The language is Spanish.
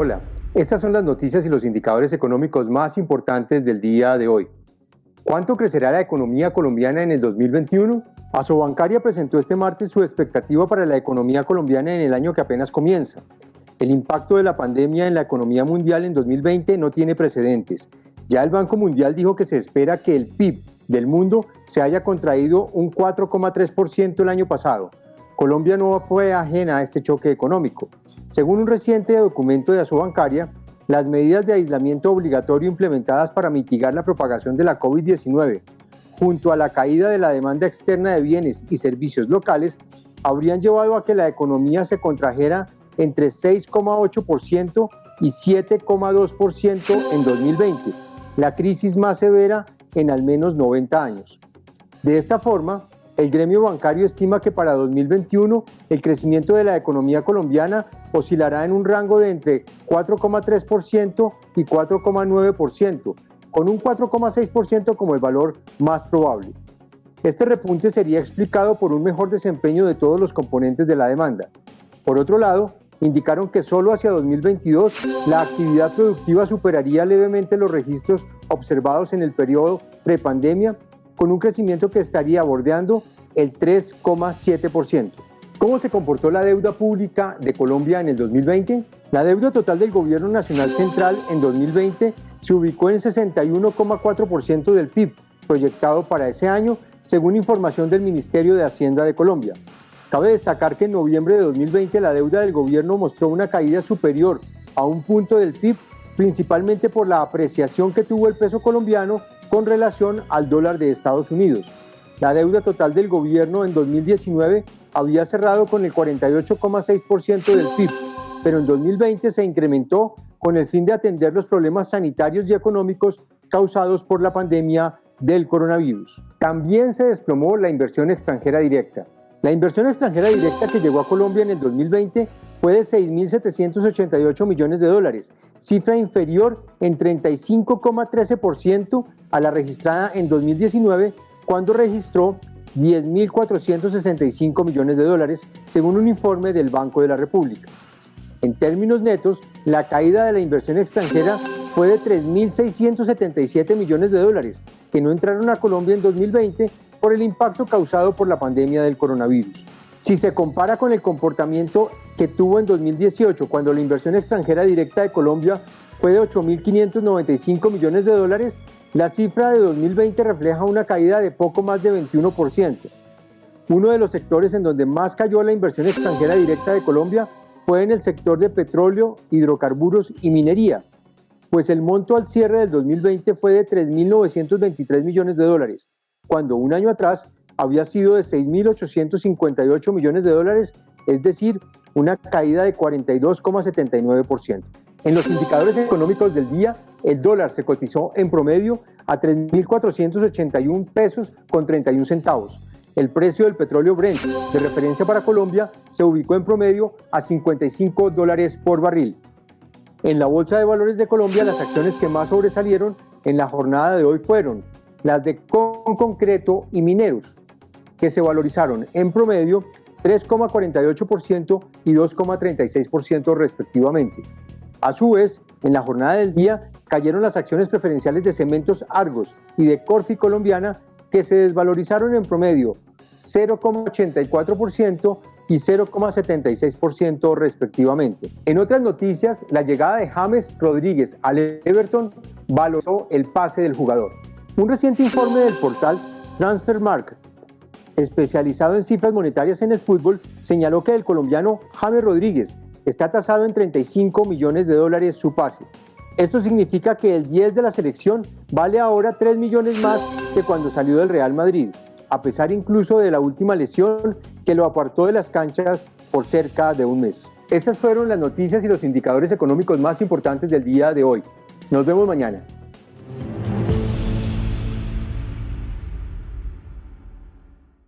Hola, estas son las noticias y los indicadores económicos más importantes del día de hoy. ¿Cuánto crecerá la economía colombiana en el 2021? Asobancaria presentó este martes su expectativa para la economía colombiana en el año que apenas comienza. El impacto de la pandemia en la economía mundial en 2020 no tiene precedentes. Ya el Banco Mundial dijo que se espera que el PIB del mundo se haya contraído un 4,3% el año pasado. Colombia no fue ajena a este choque económico. Según un reciente documento de Asobancaria, las medidas de aislamiento obligatorio implementadas para mitigar la propagación de la COVID-19, junto a la caída de la demanda externa de bienes y servicios locales, habrían llevado a que la economía se contrajera entre 6,8% y 7,2% en 2020, la crisis más severa en al menos 90 años. De esta forma, el gremio bancario estima que para 2021 el crecimiento de la economía colombiana oscilará en un rango de entre 4,3% y 4,9%, con un 4,6% como el valor más probable. Este repunte sería explicado por un mejor desempeño de todos los componentes de la demanda. Por otro lado, indicaron que solo hacia 2022 la actividad productiva superaría levemente los registros observados en el periodo prepandemia, con un crecimiento que estaría bordeando el 3,7%. ¿Cómo se comportó la deuda pública de Colombia en el 2020? La deuda total del Gobierno Nacional Central en 2020 se ubicó en 61,4% del PIB, proyectado para ese año, según información del Ministerio de Hacienda de Colombia. Cabe destacar que en noviembre de 2020 la deuda del gobierno mostró una caída superior a un punto del PIB, principalmente por la apreciación que tuvo el peso colombiano con relación al dólar de Estados Unidos. La deuda total del gobierno en 2019 había cerrado con el 48,6% del PIB, pero en 2020 se incrementó con el fin de atender los problemas sanitarios y económicos causados por la pandemia del coronavirus. También se desplomó la inversión extranjera directa. La inversión extranjera directa que llegó a Colombia en el 2020 fue de 6.788 millones de dólares, cifra inferior en 35,13% a la registrada en 2019, cuando registró 10.465 millones de dólares, según un informe del Banco de la República. En términos netos, la caída de la inversión extranjera fue de 3.677 millones de dólares, que no entraron a Colombia en 2020 por el impacto causado por la pandemia del coronavirus. Si se compara con el comportamiento que tuvo en 2018, cuando la inversión extranjera directa de Colombia fue de 8.595 millones de dólares, la cifra de 2020 refleja una caída de poco más de 21%. Uno de los sectores en donde más cayó la inversión extranjera directa de Colombia fue en el sector de petróleo, hidrocarburos y minería, pues el monto al cierre del 2020 fue de 3.923 millones de dólares, cuando un año atrás había sido de 6.858 millones de dólares, es decir, una caída de 42,79%. En los indicadores económicos del día, el dólar se cotizó en promedio a 3.481 pesos con 31 centavos. El precio del petróleo Brent, de referencia para Colombia, se ubicó en promedio a $55 por barril. En la Bolsa de Valores de Colombia, las acciones que más sobresalieron en la jornada de hoy fueron las de Concreto y Mineros, que se valorizaron en promedio 3,48% y 2,36% respectivamente. A su vez, en la jornada del día cayeron las acciones preferenciales de Cementos Argos y de Corfi Colombiana, que se desvalorizaron en promedio 0,84% y 0,76% respectivamente. En otras noticias, la llegada de James Rodríguez al Everton valoró el pase del jugador. Un reciente informe del portal Transfermarkt, especializado en cifras monetarias en el fútbol, señaló que el colombiano James Rodríguez está tasado en 35 millones de dólares su pase. Esto significa que el 10 de la selección vale ahora 3 millones más que cuando salió del Real Madrid, a pesar incluso de la última lesión que lo apartó de las canchas por cerca de un mes. Estas fueron las noticias y los indicadores económicos más importantes del día de hoy. Nos vemos mañana.